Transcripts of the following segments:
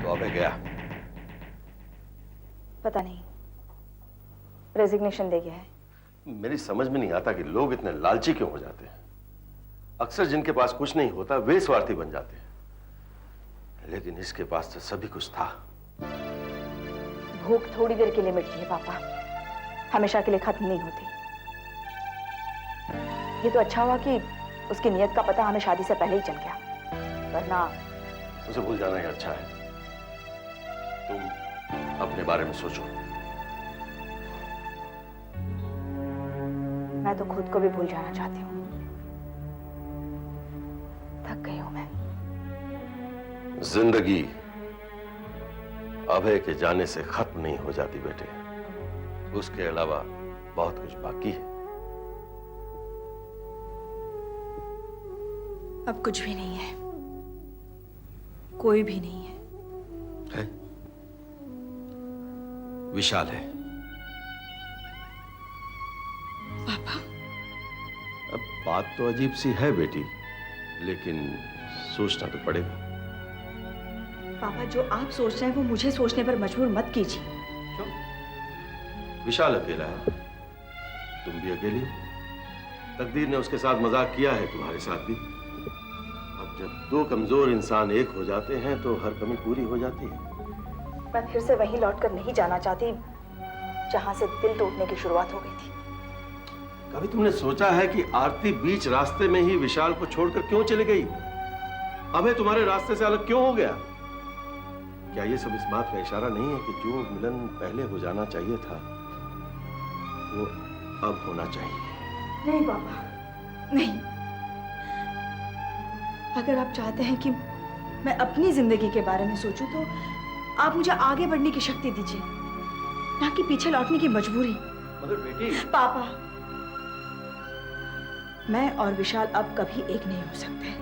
तो अभय गया? पता नहीं, रेजिग्नेशन दे गया है। मेरी समझ में नहीं आता कि लोग इतने लालची क्यों हो जाते हैं। अक्सर जिनके पास कुछ नहीं होता वे स्वार्थी बन जाते हैं, लेकिन इसके पास तो सभी कुछ था। भूख थोड़ी देर के लिए मिटती है पापा, हमेशा के लिए खत्म नहीं होती। ये तो अच्छा हुआ कि उसकी नियत का पता हमें शादी से पहले ही चल गया, वरना उसे भूल जाना ही अच्छा है। तुम अपने बारे में सोचो। मैं तो खुद को भी भूल जाना चाहती हूँ। थक गई हूं मैं। जिंदगी अभय के जाने से खत्म नहीं हो जाती बेटे, उसके अलावा बहुत कुछ बाकी है। अब कुछ भी नहीं है, कोई भी नहीं है। है? विशाल है। पापा, अब बात तो अजीब सी है बेटी, लेकिन सोचना तो पड़ेगा। पापा, जो आप सोच रहे हैं वो मुझे सोचने पर मजबूर मत कीजिए। क्यों? विशाल अकेला है, तुम भी अकेली हो। तकदीर ने उसके साथ मजाक किया है, तुम्हारे साथ भी। अब जब दो कमजोर इंसान एक हो जाते हैं तो हर कमी पूरी हो जाती है। मैं फिर से वहीं लौटकर नहीं जाना चाहती जहां से दिल टूटने की शुरुआत हो गई थी। कभी तुमने सोचा है कि आरती बीच रास्ते में ही विशाल को छोड़कर क्यों चली गई? अभय तुम्हारे रास्ते से अलग क्यों हो गया? क्या ये सब इस बात का इशारा नहीं है कि जो मिलन पहले हो जाना चाहिए था वो अब होना चाहिए? नहीं पापा, नहीं। अगर आप चाहते हैं कि मैं अपनी जिंदगी के बारे में सोचूं तो आप मुझे आगे बढ़ने की शक्ति दीजिए, ना कि पीछे लौटने की मजबूरी। मगर बेटी। पापा, मैं और विशाल अब कभी एक नहीं हो सकते।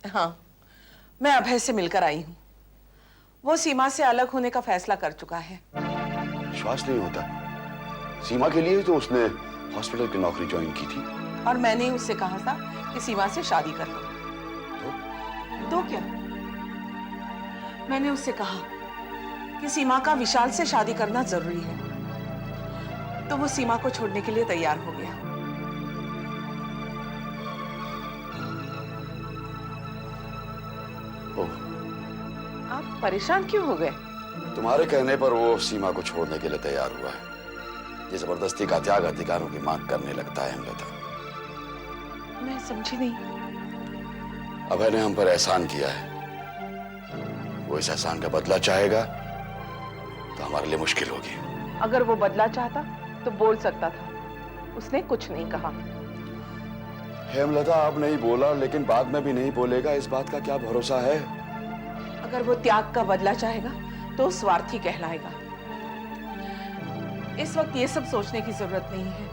हाँ, मैं अभय से मिलकर आई हूँ। वो सीमा से अलग होने का फैसला कर चुका है। विश्वास नहीं होता। सीमा के लिए तो उसने हॉस्पिटल की नौकरी ज्वाइन की थी। और मैंने उससे कहा था कि सीमा से शादी कर लो। तो क्या? मैंने उससे कहा कि सीमा का विशाल से शादी करना जरूरी है, तो वो सीमा को छोड़ने के लिए तैयार हो गया। आप परेशान क्यों हो गए? तुम्हारे कहने पर वो सीमा को छोड़ने के लिए तैयार हुआ है। ये जबरदस्ती का त्याग अधिकारों की मांग करने लगता है हेमलता। मैं समझी नहीं। अभय ने हम पर एहसान किया है, वो इस एहसान का बदला चाहेगा तो हमारे लिए मुश्किल होगी। अगर वो बदला चाहता तो बोल सकता था, उसने कुछ नहीं कहा। हेमलता अब नहीं बोला, लेकिन बाद में भी नहीं बोलेगा, इस बात का क्या भरोसा है? अगर वो त्याग का बदला चाहेगा तो स्वार्थी कहलाएगा। इस वक्त ये सब सोचने की जरूरत नहीं है।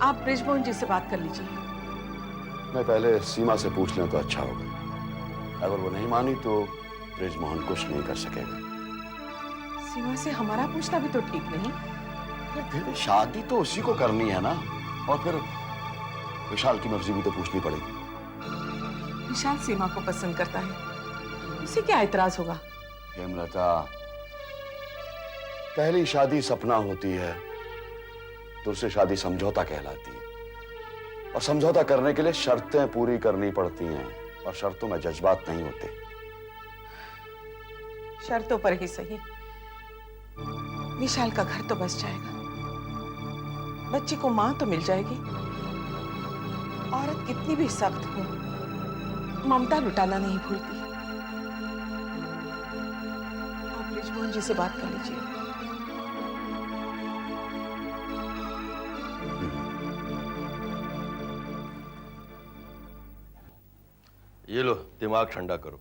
आप ब्रिजमोहन जी से बात कर लीजिए। मैं पहले सीमा से पूछ लें तो अच्छा होगा। अगर वो नहीं मानी तो ब्रिजमोहन कुछ नहीं कर सकेगा। सीमा से हमारा पूछना भी तो ठीक नहीं। फिर भी शादी तो उसी को करनी है ना, और फिर विशाल की मर्जी भी तो पूछनी पड़ेगी। विशाल सीमा को पसंद करता है, उसे क्या एतराज होगा? हेमलता, पहली शादी सपना होती है, दूसरी शादी समझौता कहलाती है, और समझौता करने के लिए शर्तें पूरी करनी पड़ती हैं, और शर्तों में जज्बात नहीं होते। शर्तों पर ही सही, विशाल का घर तो बस जाएगा, बच्ची को मां तो मिल जाएगी। औरत कितनी भी सख्त हो, ममता लुटाना नहीं भूलती। आप ब्रिजमोहन जी से बात कर लीजिए। ये लो, दिमाग ठंडा करो।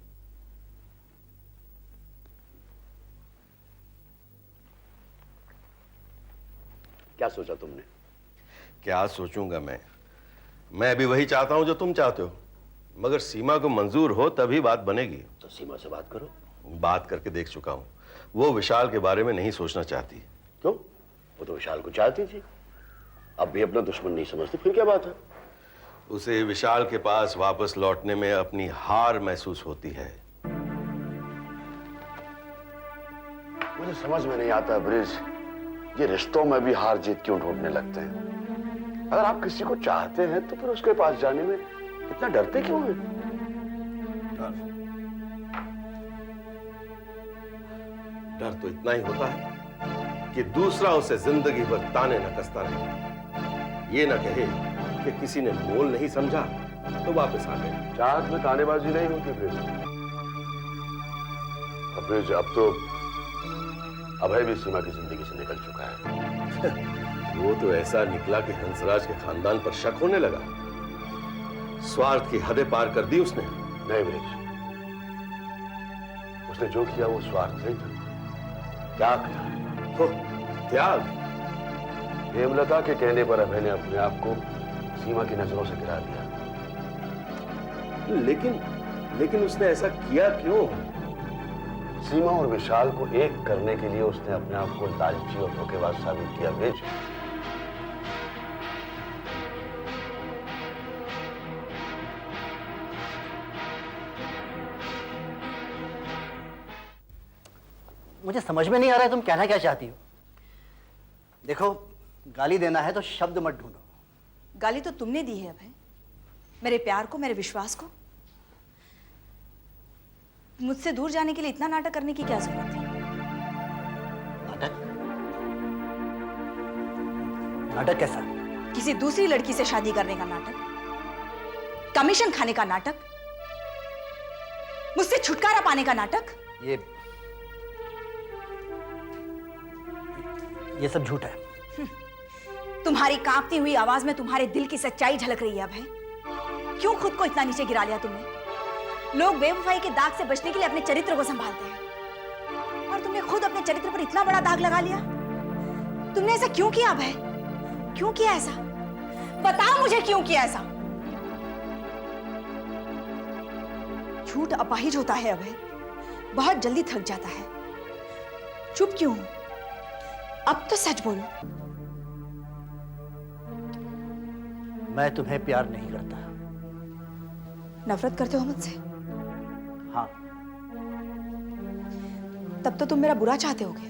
क्या सोचा तुमने? क्या सोचूंगा मैं अभी वही चाहता हूं जो तुम चाहते हो, मगर सीमा को मंजूर हो तभी बात बनेगी। तो सीमा से बात करो। बात करके देख चुका हूं, वो विशाल के बारे में नहीं सोचना चाहती। क्यों? वो तो विशाल को चाहती थी, अब भी अपना दुश्मन नहीं समझती, फिर क्या बात है? उसे विशाल के पास वापस लौटने में अपनी हार महसूस होती है। मुझे समझ में नहीं आता ब्रिज, ये रिश्तों में भी हार जीत क्यों ढूंढने लगते हैं? अगर आप किसी को चाहते हैं तो फिर उसके पास जाने में इतना डरते क्यों हैं? डर तो इतना ही होता है कि दूसरा उसे जिंदगी भर ताने न कसता रहे, ये न कहे कि किसी ने मोल नहीं समझा तो वापस आ गए। चाहत में तानेबाजी नहीं होती ब्रिज। अब ब्रिज, अब तो अभय भी सीमा की जिंदगी से निकल चुका है। वो तो ऐसा निकला कि हंसराज के खानदान पर शक होने लगा। स्वार्थ की हदें पार कर दी उसने। नहीं ब्रिज, उसने जो किया वो स्वार्थ नहीं था, त्याग था। तो त्याग? हेमलता के कहने पर अभय ने अपने आप को सीमा की नजरों से गिरा दिया। लेकिन उसने ऐसा किया क्यों? सीमा और विशाल को एक करने के लिए उसने अपने आप को लालची और धोखेबाज साबित किया। ब्रिज, मुझे समझ में नहीं आ रहा है तुम कहना क्या चाहती हो। देखो, गाली देना है तो शब्द मत ढूंढो। गाली तो तुमने दी है अभय, मेरे प्यार को, मेरे विश्वास को। मुझसे दूर जाने के लिए इतना नाटक करने की क्या जरूरत थी? नाटक? नाटक कैसा? किसी दूसरी लड़की से शादी करने का नाटक, कमीशन खाने का नाटक, मुझसे छुटकारा पाने का नाटक। ये सब झूठ है। तुम्हारी कांपती हुई आवाज में तुम्हारे दिल की सच्चाई झलक रही है अभय। क्यों खुद को इतना नीचे गिरा लिया तुमने? लोग बेवफाई के दाग से बचने के लिए अपने चरित्र को संभालते हैं, और तुमने खुद अपने चरित्र पर इतना बड़ा दाग लगा लिया। तुमने ऐसा क्यों किया अभय? क्यों किया ऐसा? बताओ मुझे, क्यों किया ऐसा? झूठ अपाहिज होता है अभय, बहुत जल्दी थक जाता है। चुप क्यों? अब तो सच बोलो। मैं तुम्हें प्यार नहीं करता। नफरत करते हो मुझसे? हाँ। तब तो तुम मेरा बुरा चाहते होगे।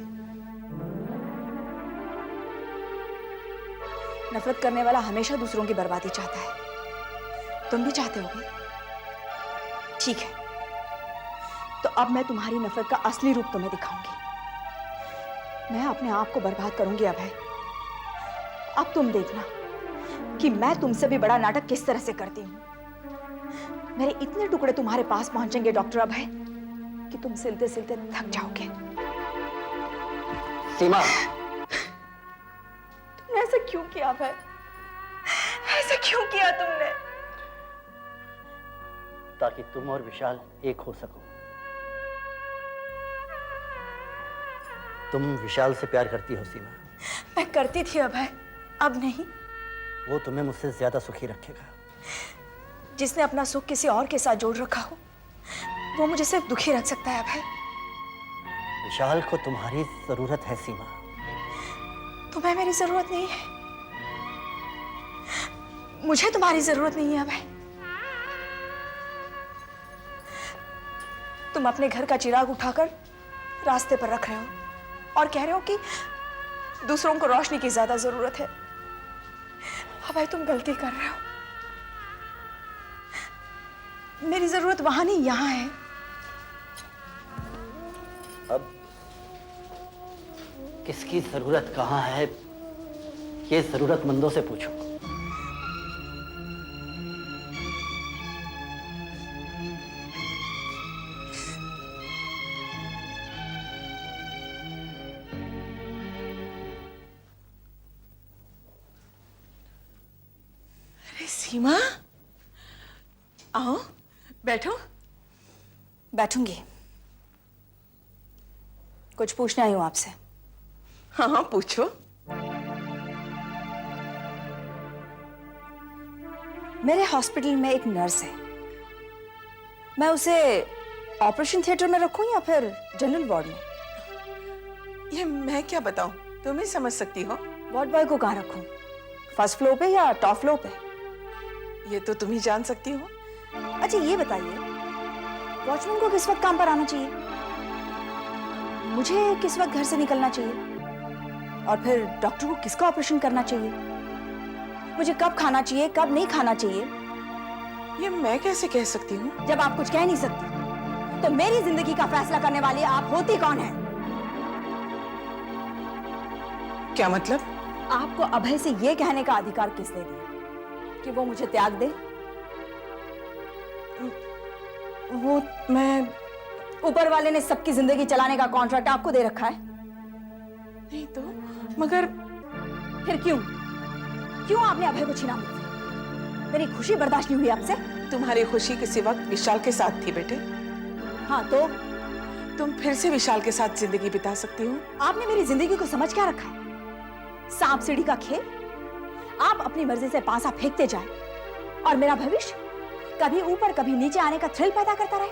नफरत करने वाला हमेशा दूसरों की बर्बादी चाहता है। तुम भी चाहते होगे। ठीक है, तो अब मैं तुम्हारी नफरत का असली रूप तुम्हें दिखाऊंगी। मैं अपने आप को बर्बाद करूंगी अभय। अब तुम देखना कि मैं तुमसे भी बड़ा नाटक किस तरह से करती हूं। मेरे इतने टुकड़े तुम्हारे पास पहुंचेंगे डॉक्टर अभय कि तुम सिलते सिलते थक जाओगे। सीमा, तुमने ऐसा क्यों किया अभय? ऐसा क्यों किया तुमने? ताकि तुम और विशाल एक हो सको। तुम विशाल से प्यार करती हो सीमा। मैं करती थी अभय, अब नहीं। वो तुम्हें मुझसे ज्यादा सुखी रखेगा। जिसने अपना सुख किसी और के साथ जोड़ रखा हो, वो मुझे सिर्फ दुखी रख सकता है अभय। विशाल को तुम्हारी जरूरत है सीमा। तुम्हें मेरी जरूरत नहीं है। मुझे तुम्हारी जरूरत नहीं है अभय। तुम अपने घर का चिराग उठाकर रास्ते पर रख रहे हो और कह रहे हो कि दूसरों को रोशनी की ज्यादा जरूरत है। अभय, तुम गलती कर रहे हो। मेरी जरूरत वहां नहीं, यहां है। अब किसकी जरूरत कहां है, ये जरूरतमंदों से पूछो। अरे सीमा, आओ बैठो। बैठूंगी। कुछ पूछना ही हूं आपसे। हाँ हाँ पूछो। मेरे हॉस्पिटल में एक नर्स है। मैं उसे ऑपरेशन थिएटर में रखूं या फिर जनरल वार्ड में? ये मैं क्या बताऊं, तुम ही समझ सकती हो। वार्ड बॉय को कहाँ रखूं? फर्स्ट फ्लोर पे या टॉप फ्लोर पे? ये तो तुम ही जान सकती हो। अच्छा ये बताइए, वॉचमैन को किस वक्त काम पर आना चाहिए? मुझे किस वक्त घर से निकलना चाहिए? और फिर डॉक्टर को किसका ऑपरेशन करना चाहिए? मुझे कब खाना चाहिए, कब नहीं खाना चाहिए? ये मैं कैसे कह सकती हूँ? जब आप कुछ कह नहीं सकती, तो मेरी जिंदगी का फैसला करने वाली आप होती कौन है? क्या मतलब? आपको अभय से यह कहने का अधिकार किसने दिया कि वो मुझे त्याग दे? वो मैं ऊपर वाले ने सबकी जिंदगी चलाने का कॉन्ट्रैक्ट आपको दे रखा है। नहीं तो, मगर फिर क्यों आपने अभय को छीना मुझसे? मेरी खुशी बर्दाश्त नहीं हुई आपसे? तुम्हारी खुशी किसी वक्त विशाल के साथ थी बेटे। हाँ तो तुम फिर से विशाल के साथ जिंदगी बिता सकती हो। आपने मेरी जिंदगी को समझ क्या रखा है? सांप सीढ़ी का खेल? आप अपनी मर्जी से पासा फेंकते जाए और मेरा भविष्य कभी ऊपर कभी नीचे आने का थ्रिल पैदा करता रहे।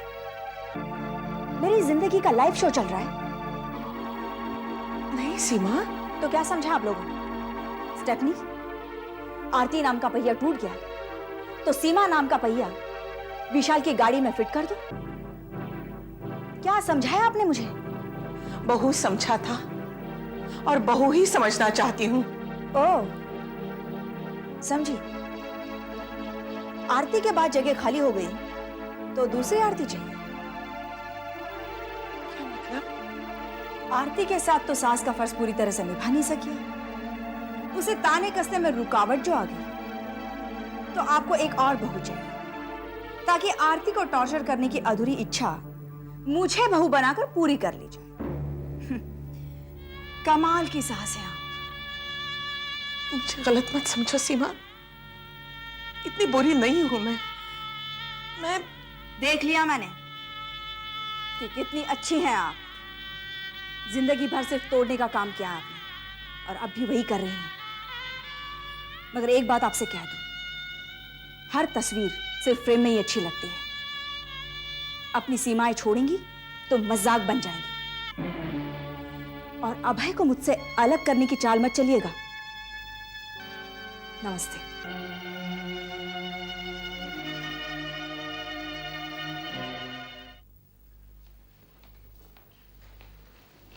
मेरी जिंदगी का लाइव शो चल रहा है। नहीं सीमा, तो क्या समझा आप लोगों ने? स्टेफनी, आरती नाम का पहिया टूट गया तो सीमा नाम का पहिया विशाल की गाड़ी में फिट कर दो। क्या समझाया आपने मुझे? बहु समझा था और बहु ही समझना चाहती हूँ। ओह, समझी। आरती के बाद जगह खाली हो गई तो दूसरी आरती चाहिए। क्या मतलब? आरती के साथ तो सास का फर्ज पूरी तरह से निभा नहीं सकी। उसे ताने कसने में रुकावट जो आ गई, तो आपको एक और बहू चाहिए ताकि आरती को टॉर्चर करने की अधूरी इच्छा मुझे बहू बनाकर पूरी कर ली जाए। कमाल की सास है आप। मुझे गलत मत समझो सीमा, इतनी बुरी नहीं हूं मैं देख लिया मैंने कि कितनी अच्छी हैं आप। जिंदगी भर सिर्फ तोड़ने का काम किया आपने और अब भी वही कर रही हैं। मगर एक बात आपसे कह दूं, हर तस्वीर सिर्फ फ्रेम में ही अच्छी लगती है। अपनी सीमाएं छोड़ेंगी तो मजाक बन जाएंगी। और अभय को मुझसे अलग करने की चाल मत चलिएगा। नमस्ते।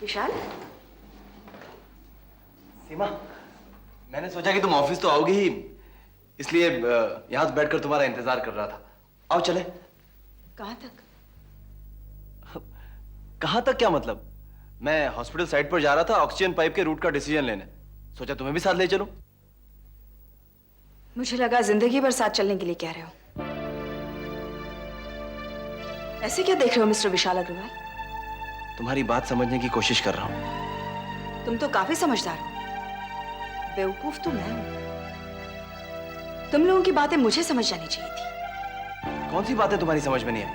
विशाल, सीमा, मैंने सोचा कि तुम ऑफिस तो आओगी ही, इसलिए यहां बैठकर तुम्हारा इंतजार कर रहा था। आओ चले। कहां तक? कहां तक क्या मतलब? मैं हॉस्पिटल साइड पर जा रहा था ऑक्सीजन पाइप के रूट का डिसीजन लेने। सोचा तुम्हें भी साथ ले चलूं। मुझे लगा जिंदगी भर साथ चलने के लिए कह रहे हो। ऐसे क्या देख रहे हो मिस्टर विशाल अग्रवाल? तुम्हारी बात समझने की कोशिश कर रहा हूं। तुम तो काफी समझदार हो। बेवकूफ तो मैं हूं। तुम लोगों की बातें मुझे समझ जानी चाहिए थी। कौन सी बातें तुम्हारी समझ में नहीं आई?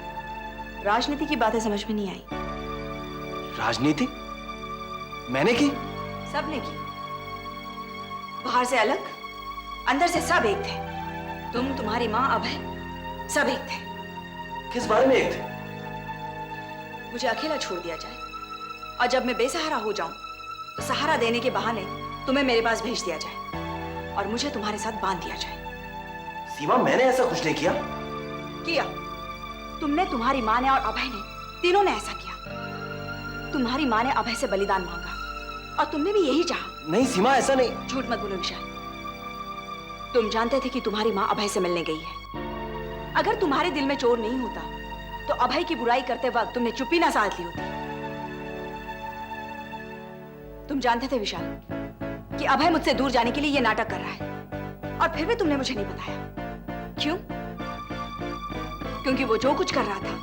राजनीति की बातें समझ में नहीं आई। राजनीति? मैंने की? सबने की। बाहर से अलग, अंदर से सब एक थे। तुम, तुम्हारी माँ, अभय, सब एक थे। किस बारे में एक थे? मुझे अकेला छोड़ दिया जाए और जब मैं बेसहारा हो जाऊं तो सहारा देने के बहाने तुम्हें मेरे पास भेज दिया जाए और मुझे तुम्हारे साथ बांध दिया जाए। सीमा, मैंने ऐसा कुछ नहीं किया। किया तुमने, तुम्हारी माँ ने और अभय ने, तीनों ने ऐसा किया। तुम्हारी माँ ने अभय से बलिदान मांगा और तुमने भी यही चाहा। नहीं सीमा, ऐसा नहीं। झूठ मत बोलो विशाल। तुम जानते थे कि तुम्हारी माँ अभय से मिलने गई है। अगर तुम्हारे दिल में चोर नहीं होता तो अभय की बुराई करते वक्त तुमने चुप्पी ना साध ली होती। तुम जानते थे विशाल कि अभय मुझसे दूर जाने के लिए यह नाटक कर रहा है और फिर भी तुमने मुझे नहीं बताया। क्यों? क्योंकि वो जो कुछ कर रहा था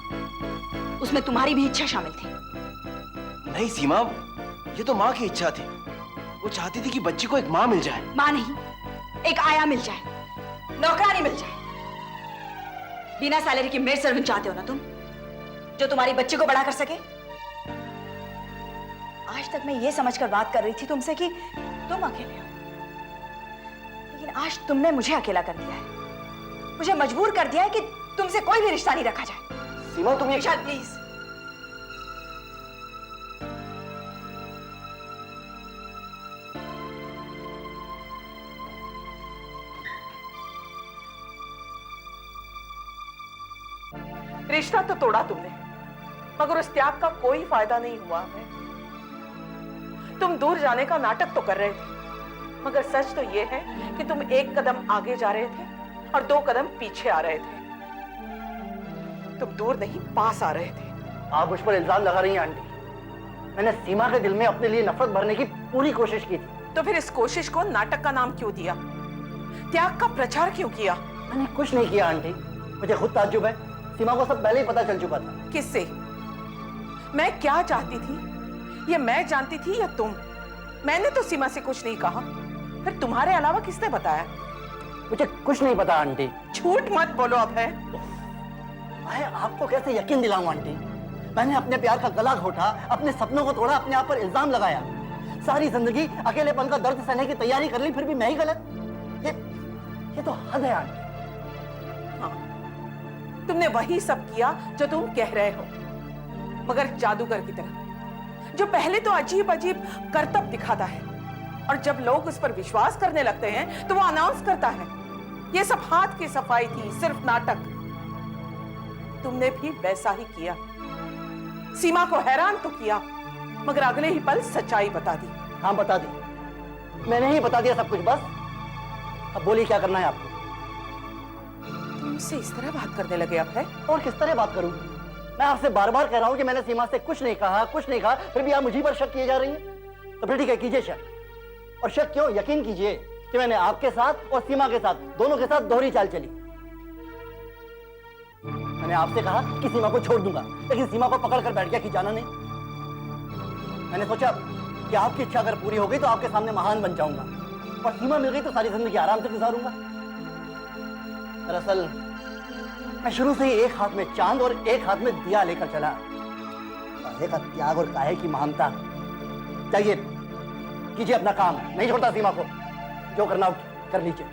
उसमें तुम्हारी भी इच्छा शामिल थी। नहीं सीमा, ये तो माँ की इच्छा थी। वो चाहती थी कि बच्ची को एक माँ मिल जाए। माँ नहीं, एक आया मिल जाए, नौकरानी मिल जाए। बिना सैलरी की मेड सर्वेंट चाहते हो ना तुम, जो तुम्हारी बच्ची को बड़ा कर सके। आज तक मैं ये समझकर बात कर रही थी तुमसे कि तुम अकेले हो, लेकिन आज तुमने मुझे अकेला कर दिया है। मुझे मजबूर कर दिया है कि तुमसे कोई भी रिश्ता नहीं रखा जाए। सीमा, तुम ये विशाल प्लीज। रिश्ता तो तोड़ा तुमने, मगर उस त्याग का कोई फायदा नहीं हुआ है। तुम दूर जाने का नाटक तो कर रहे थे, मगर सच तो यह है कि तुम एक कदम आगे जा रहे थे और 2 कदम पीछे आ रहे थे। तुम दूर नहीं, पास आ रहे थे। आप मुझ पर इल्जाम लगा रही हैं आंटी। मैंने सीमा के दिल में अपने लिए नफरत भरने की पूरी कोशिश की थी। तो फिर इस कोशिश को नाटक का नाम क्यों दिया? त्याग का प्रचार क्यों किया? मैंने कुछ नहीं किया आंटी, मुझे खुद ताज्जुब है। सीमा को सब पहले ही पता चल चुका था। किससे? मैं क्या चाहती थी ये मैं जानती थी या तुम? मैंने तो सीमा से कुछ नहीं कहा, फिर तुम्हारे अलावा किसने बताया? मुझे कुछ नहीं पता आंटी। झूठ मत बोलो अभय। मैं आपको कैसे यकीन दिलाऊं आंटी? मैंने अपने प्यार का गला घोटा, अपने सपनों को तोड़ा, अपने आप पर इल्जाम लगाया। सारी जिंदगी अकेलेपन का दर्द सहने की तैयारी कर ली, फिर भी मैं ही गलत? ये तो हद है आंटी। हाँ, तुमने वही सब किया जो तुम कह रहे हो, मगर जादूगर की तरह, जो पहले तो अजीब अजीब करतब दिखाता है और जब लोग उस पर विश्वास करने लगते हैं तो वो अनाउंस करता है ये सब हाथ की सफाई थी, सिर्फ नाटक। तुमने भी वैसा ही किया, सीमा को हैरान तो किया, मगर अगले ही पल सच्चाई बता दी। हाँ बता दी, मैंने ही बता दिया सब कुछ। बस अब बोलिए क्या करना है आपको? तुमसे इस तरह बात करने लगे अब है? और किस तरह बात करूं? मैं आपसे बार बार कह रहा हूं कि मैंने सीमा से कुछ नहीं कहा, फिर भी आप मुझी पर शक किए जा रही हैं। तो फिर ठीक है, कीजिए शक। और शक क्यों? यकीन कीजिए कि मैंने आपके साथ और सीमा के साथ, दोनों के साथ दोहरी चाल चली। मैंने आपसे कहा कि सीमा को छोड़ दूंगा, लेकिन सीमा को पकड़ कर बैठ गया कि जाना नहीं। मैंने सोचा कि आपकी इच्छा अगर पूरी हो गई तो आपके सामने महान बन जाऊंगा, और सीमा मिल गई तो सारी जिंदगी आराम से गुजारूंगा। दरअसल मैं शुरू से ही एक हाथ में चांद और एक हाथ में दिया लेकर चला। काहे का त्याग और काहे की महानता। चाहिए कीजिए अपना काम, नहीं छोड़ता सीमा को। जो करना हो कर लीजिए।